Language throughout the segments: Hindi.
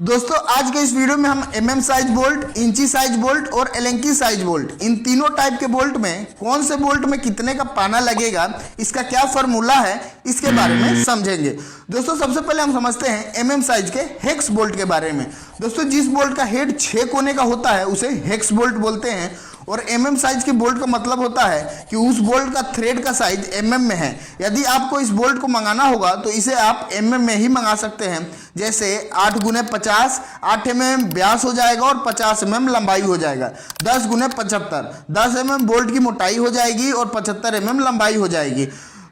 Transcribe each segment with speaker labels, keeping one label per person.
Speaker 1: दोस्तों आज के इस वीडियो में हम एमएम साइज बोल्ट, इंची साइज बोल्ट और एलेंकी साइज बोल्ट, इन तीनों टाइप के बोल्ट में कौन से बोल्ट में कितने का पाना लगेगा, इसका क्या फॉर्मूला है, इसके बारे में समझेंगे। दोस्तों सबसे पहले हम समझते हैं एमएम साइज के हेक्स बोल्ट के बारे में। दोस्तों जिस बोल्ट का हेड 6 कोने का होता है उसे हेक्स बोल्ट बोलते हैं, और एमएम साइज के बोल्ट का मतलब होता है कि उस बोल्ट का थ्रेड का साइज एमएम में है। यदि आपको इस बोल्ट को मंगाना होगा तो इसे आप एमएम में ही मंगा सकते हैं। जैसे 8 × 50, 8 mm व्यास हो जाएगा और 50 mm लंबाई हो जाएगा। 10 × 75, 10 mm बोल्ट की मोटाई हो जाएगी और 75 mm लंबाई हो जाएगी।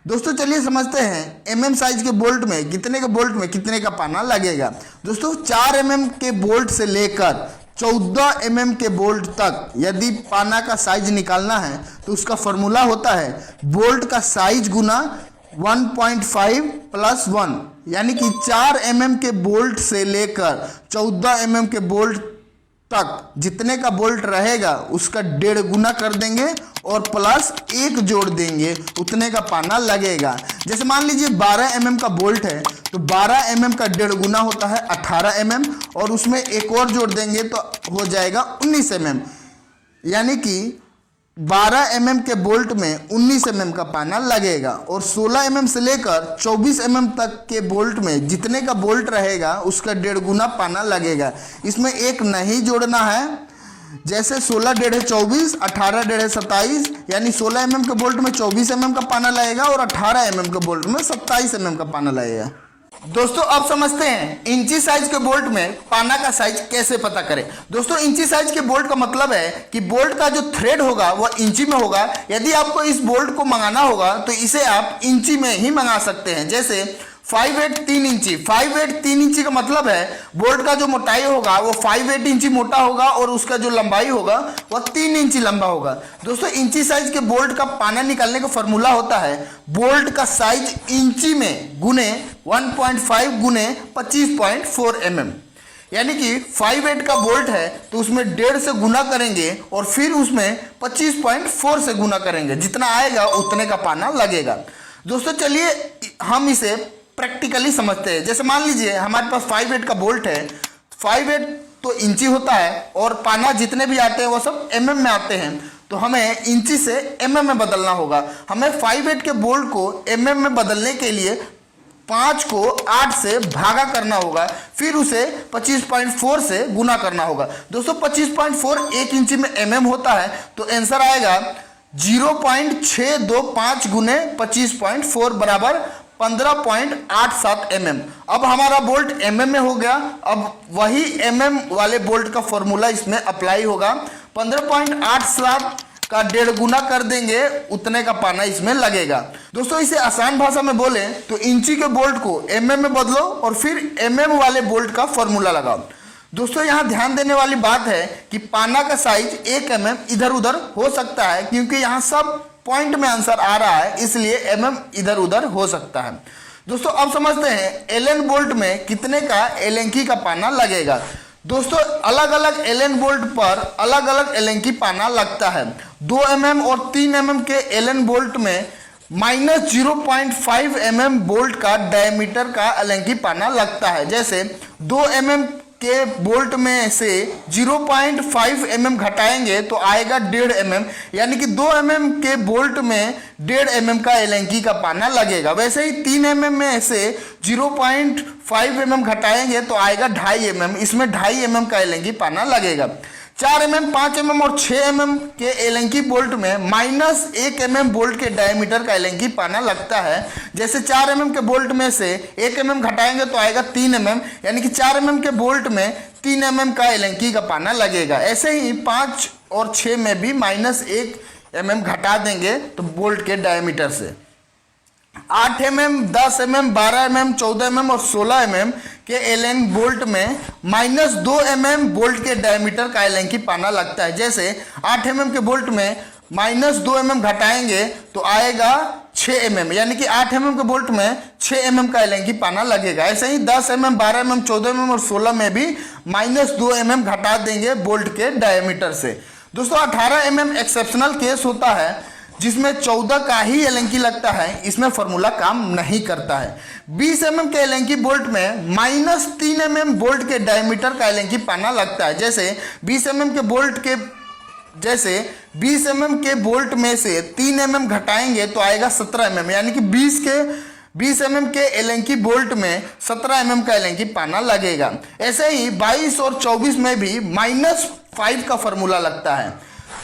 Speaker 1: दोस्तों चलिए समझते हैं एमएम साइज के बोल्ट में कितने का पाना लगेगा। दोस्तों 4 mm के बोल्ट से लेकर 14 mm के बोल्ट तक यदि पाना का साइज निकालना है तो उसका फॉर्मूला होता है बोल्ट का साइज गुना 1.5 + 1, यानी कि 4 mm के बोल्ट से लेकर 14 mm के बोल्ट तक जितने का बोल्ट रहेगा उसका 1.5 गुना कर देंगे और +1 जोड़ देंगे, उतने का पाना लगेगा। जैसे मान लीजिए 12 mm का बोल्ट है तो 12 mm का 1.5 गुना होता है 18 mm, और उसमें एक और जोड़ देंगे तो हो जाएगा 19 mm, यानी कि 12 mm के बोल्ट में 19 mm का पाना लगेगा। और 16 mm से लेकर 24 mm तक के बोल्ट में जितने का बोल्ट रहेगा उसका 1.5 गुना पाना लगेगा। इसमें एक नहीं जोड़ना है, जैसे 16 1.5 24, 18 1.5 27, यानी 16 mm के बोल्ट में 24 mm का पाना लगेगा और 18 mm के बोल्ट में 27 mm का पाना लगेगा। दोस्तों अब समझते हैं इंची साइज के बोल्ट में पाना का साइज कैसे पता करें। दोस्तों इंची साइज के बोल्ट का मतलब है कि बोल्ट का जो थ्रेड होगा वह इंची में होगा। यदि आपको इस बोल्ट को मंगाना होगा तो इसे आप इंची में ही मंगा सकते हैं। जैसे 5/8 3 इंची, 5/8 3 इंची का मतलब है बोल्ट का जो मोटाई होगा वो 5/8 इंची मोटा होगा और उसका जो लंबाई होगा वह 3 इंची लंबा होगा। दोस्तों इंची साइज के बोल्ट का पाना निकालने का फॉर्मूला होता है बोल्ट का साइज इंची में गुने 1.5 × 25.4 mm, यानी कि 5/8 का बोल्ट है तो उसमें 1.5 से गुना करेंगे और फिर उसमें 25.4 से गुना करेंगे, जितना आएगा उतने का पाना लगेगा। दोस्तों चलिए हम इसे प्रैक्टिकली समझते हैं। जैसे मान लीजिए हमारे पास 5/8 का बोल्ट है, 5/8 तो इंची होता है और पाना जितने भी आते हैं वो सब mm में आते हैं, तो हमें इंची से mm में बदलना होगा। हमें 5/8 के बोल्ट को mm में बदलने के लिए 5 को 8 से भागा करना होगा, फिर उसे 25.4 से गुना करना होगा। दोस्तों 25.4 1 इंची में mm होता है, तो आंसर आएगा 0.625 × 25.4 बराबर 15.87 mm। अब हमारा बोल्ट mm में हो गया। अब वही mm वाले बोल्ट का फॉर्मूला इसमें अप्लाई होगा। 15.87 का 1.5 गुना कर देंगे, उतने का पाना इसमें लगेगा। दोस्तों इसे आसान भाषा में बोले तो इंची के बोल्ट को mm में बदलो और फिर mm वाले बोल्ट का फॉर्मूला लगाओ। दोस्तों यहाँ ध्यान देने वाली बात है कि पाना का साइज 1 mm इधर उधर हो सकता है, क्योंकि यहाँ सब पॉइंट में आंसर आ रहा है, इसलिए mm इधर उधर हो सकता है। दोस्तों अब समझते हैं एलन बोल्ट में कितने का एलेंकी का पाना लगेगा। दोस्तों अलग अलग एलन बोल्ट पर अलग अलग एलेंकी पाना लगता है। 2 mm और 3 mm के एलन बोल्ट में -0.5 mm बोल्ट का डायमीटर का एलेंकी पाना लगता है। जैसे 2 mm के बोल्ट में से 0.5 mm घटाएंगे तो आएगा 1.5 mm, यानी कि 2 mm के बोल्ट में 1.5 mm का एलेंकी का पाना लगेगा। वैसे ही 3 mm में से 0.5 mm घटाएंगे तो आएगा 2.5 mm, इसमें 2.5 mm का एलेंकी पाना लगेगा। 4 mm, 5 mm और 6 mm के एलेंकी बोल्ट में -1 mm बोल्ट के डायमीटर का एलेंकी पाना लगता है। जैसे 4 mm के बोल्ट में से 1 mm घटाएंगे तो आएगा 3 mm, यानी कि 4 mm के बोल्ट में 3 mm का एलेंकी का पाना लगेगा। ऐसे ही 5 और 6 में भी -1 mm घटा देंगे तो बोल्ट के डायमीटर से। 8 mm, 10 mm, 12 mm, 14 mm और 16 mm के एलन बोल्ट में -2 mm बोल्ट के डायमीटर का एलेंकी पाना लगता है। जैसे 8 mm के बोल्ट में -2 mm घटाएंगे तो आएगा 6 mm, यानी कि 8 mm के बोल्ट में 6 mm का एलेंकी पाना लगेगा। ऐसे ही 10 mm, 12 mm, 14 mm और 16 में भी -2 mm घटा देंगे बोल्ट के डायमीटर से। दोस्तों 18 mm एक्सेप्शनल केस होता है जिसमें 14 का ही एलेंकी लगता है, इसमें फॉर्मूला काम नहीं करता है। 20 mm के एलेंकी बोल्ट में -3 mm बोल्ट के डायमीटर का एलेंकी पाना लगता है। जैसे 20 mm के बोल्ट में से 3 mm घटाएंगे तो आएगा 17 mm, यानी कि 20 mm के एलेंकी बोल्ट में 17 mm का एलेंकी पाना लगेगा। ऐसे ही 22 और 24 में भी -5 का फॉर्मूला लगता है।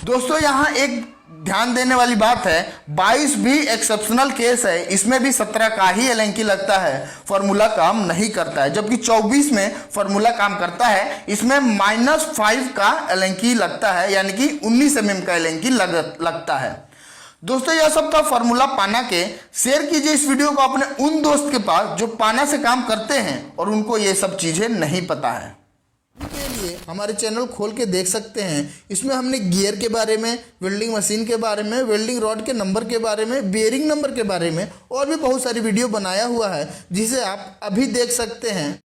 Speaker 1: दोस्तों यहाँ एक ध्यान देने वाली बात है, 22 भी एक्सेप्शनल केस है, इसमें भी 17 का ही एलेंकी लगता है, फॉर्मूला काम नहीं करता है। जबकि 24 में फॉर्मूला काम करता है, इसमें -5 का एलेंकी लगता है, यानी कि 19 mm का एलेंकी लगता है। दोस्तों यह सब था फॉर्मूला पाना के। शेयर कीजिए इस वीडियो को अपने उन दोस्त के पास जो पाना से काम करते हैं और उनको ये सब चीज़ें नहीं पता है। के लिए हमारे चैनल खोल के देख सकते हैं। इसमें हमने गियर के बारे में, वेल्डिंग मशीन के बारे में, वेल्डिंग रॉड के नंबर के बारे में, बेयरिंग नंबर के बारे में और भी बहुत सारी वीडियो बनाया हुआ है, जिसे आप अभी देख सकते हैं।